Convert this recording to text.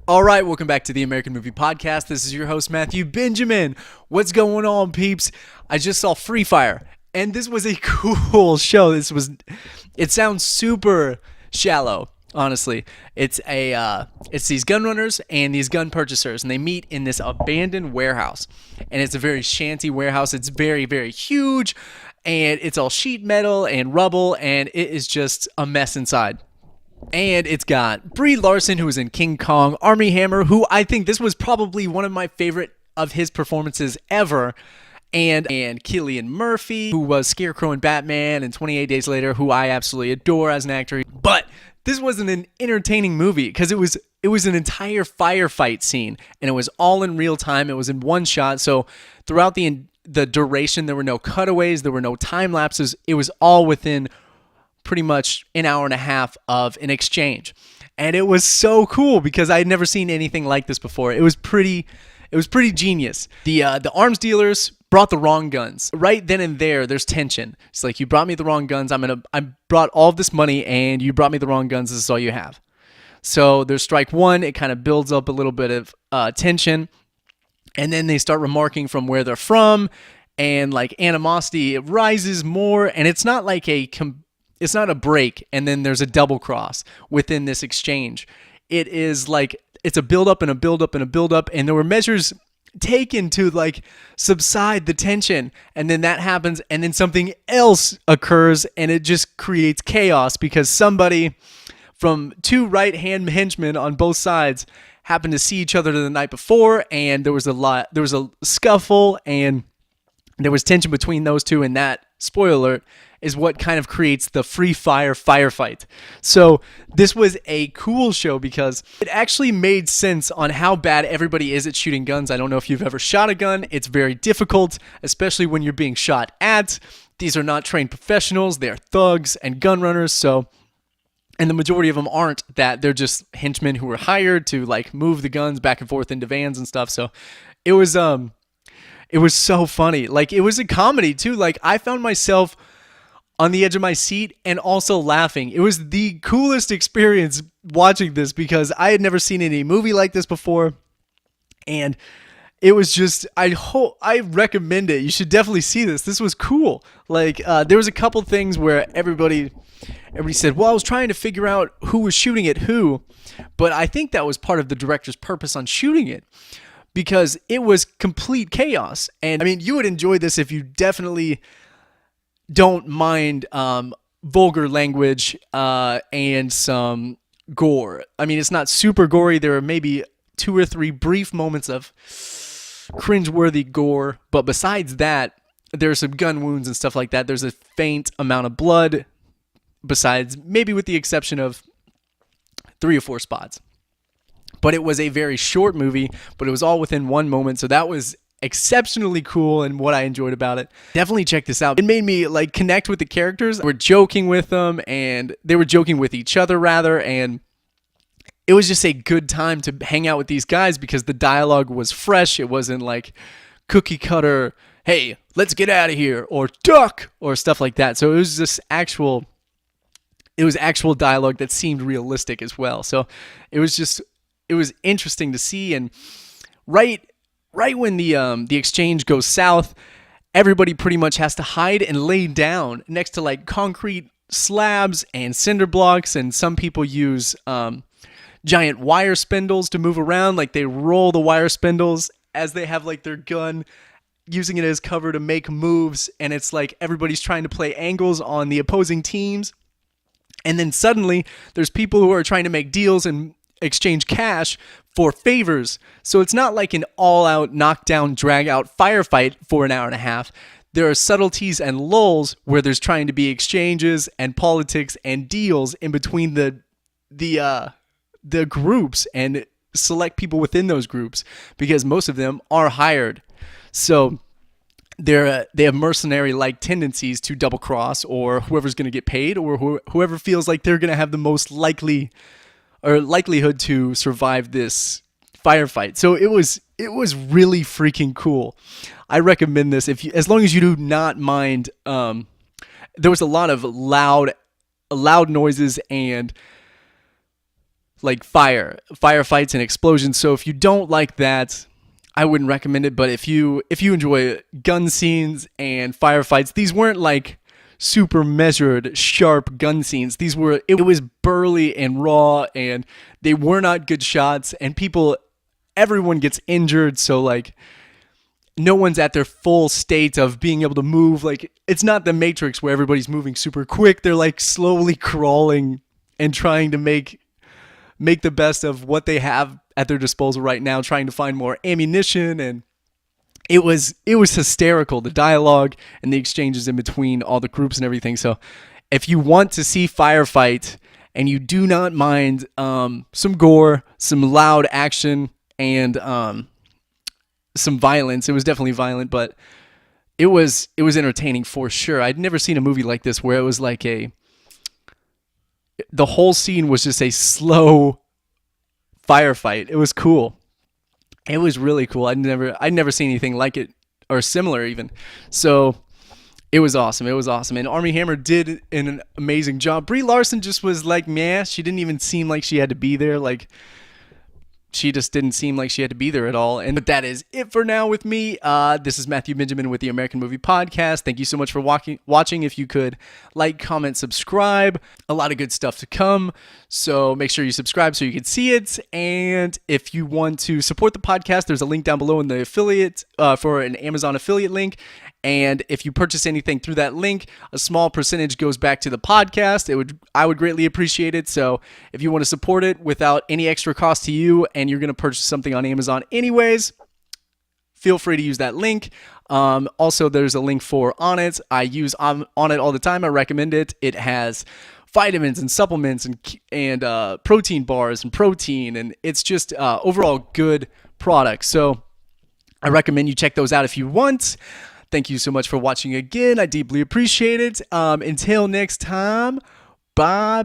All right, welcome back to the American Movie Podcast. This is your host, Matthew Benjamin. What's going on, peeps? I just saw Free Fire, and this was a cool show. It sounds super shallow, honestly. It's these gun runners and these gun purchasers, and they meet in this abandoned warehouse. And it's a very shanty warehouse. It's very, very huge, and it's all sheet metal and rubble, and it is just a mess inside. And it's got Brie Larson, who was in King Kong, Armie Hammer, who I think this was probably one of my favorite of his performances ever, and Cillian Murphy, who was Scarecrow in Batman, and 28 Days Later, who I absolutely adore as an actor. But this wasn't an entertaining movie because it was an entire firefight scene, and it was all in real time. It was in one shot, so throughout the duration, there were no cutaways, there were no time lapses. It was all within pretty much an hour and a half of an exchange. And it was so cool because I had never seen anything like this before. It was pretty genius. The arms dealers brought the wrong guns. Right then and there's tension. It's like, you brought me the wrong guns. I brought all of this money and you brought me the wrong guns. This is all you have. So there's strike one. It kind of builds up a little bit of tension. And then they start remarking from where they're from, and like animosity, it rises more. And it's not like it's not a break and then there's a double cross within this exchange. It is like it's a build up and a build up and a build up, and there were measures taken to like subside the tension, and then that happens, and then something else occurs, and it just creates chaos because somebody from two right-hand henchmen on both sides happened to see each other the night before, and there was a scuffle, and there was tension between those two, and that, spoiler alert, is what kind of creates the Free Fire firefight. So this was a cool show because it actually made sense on how bad everybody is at shooting guns. I don't know if you've ever shot a gun. It's very difficult, especially when you're being shot at. These are not trained professionals. They're thugs and gun runners. And the majority of them aren't that. They're just henchmen who were hired to like move the guns back and forth into vans and stuff. So it was so funny. Like, it was a comedy too. Like, I found myself on the edge of my seat and also laughing. It was the coolest experience watching this because I had never seen any movie like this before. And it was just, I recommend it. You should definitely see this. This was cool. Like, there was a couple things where everybody said, well, I was trying to figure out who was shooting at who. But I think that was part of the director's purpose on shooting it, because it was complete chaos. And I mean, you would enjoy this if you definitely don't mind vulgar language and some gore. I mean, it's not super gory. There are maybe 2 or 3 brief moments of cringeworthy gore, but besides that, there's some gun wounds and stuff like that. There's a faint amount of blood, besides maybe with the exception of 3 or 4 spots. But it was a very short movie, but it was all within one moment, so that was exceptionally cool and what I enjoyed about it. Definitely check this out. It made me like connect with the characters. We're joking with them, and they were joking with each other rather, and it was just a good time to hang out with these guys because the dialogue was fresh. It wasn't like cookie cutter, hey, let's get out of here, or duck, or stuff like that. So it was just actual dialogue that seemed realistic as well. So it was interesting to see. And right when the exchange goes south, everybody pretty much has to hide and lay down next to like concrete slabs and cinder blocks, and some people use giant wire spindles to move around. Like, they roll the wire spindles as they have like their gun, using it as cover to make moves, and it's like everybody's trying to play angles on the opposing teams. And then suddenly there's people who are trying to make deals and exchange cash for favors. So it's not like an all-out, knockdown, drag-out firefight for an hour and a half. There are subtleties and lulls where there's trying to be exchanges and politics and deals in between the groups, and select people within those groups, because most of them are hired. So they have mercenary-like tendencies to double cross, or whoever's going to get paid, or whoever feels like they're going to have the most likelihood to survive this firefight. So it was really freaking cool. I recommend this as long as you do not mind. There was a lot of loud noises and like firefights and explosions. So if you don't like that, I wouldn't recommend it. But if you enjoy gun scenes and firefights, these weren't like super measured, sharp gun scenes. It was burly and raw, and they were not good shots, and everyone gets injured. So like, no one's at their full state of being able to move. Like, it's not the Matrix where everybody's moving super quick. They're like slowly crawling and trying to make the best of what they have at their disposal right now, trying to find more ammunition. And it was hysterical, the dialogue and the exchanges in between all the groups and everything. So if you want to see firefight and you do not mind some gore, some loud action, and some violence, it was definitely violent, but it was entertaining for sure. I'd never seen a movie like this where it was like the whole scene was just a slow firefight. It was cool. It was really cool. I'd never seen anything like it or similar even. So it was awesome. It was awesome. And Armie Hammer did an amazing job. Brie Larson just was like, meh. She didn't even seem like she had to be there. Like, she just didn't seem like she had to be there at all. But that is it for now with me. This is Matthew Benjamin with the American Movie Podcast. Thank you so much for watching. If you could like, comment, subscribe. A lot of good stuff to come. So make sure you subscribe so you can see it. And if you want to support the podcast, there's a link down below in the affiliate for an Amazon affiliate link. And if you purchase anything through that link, a small percentage goes back to the podcast. I would greatly appreciate it. So if you want to support it without any extra cost to you, and you're going to purchase something on Amazon anyways, feel free to use that link. Also, there's a link for Onnit. I use Onnit all the time. I recommend it. It has vitamins and supplements and protein bars and protein, and it's just overall good product. So I recommend you check those out if you want. Thank you so much for watching again. I deeply appreciate it. Until next time, bye.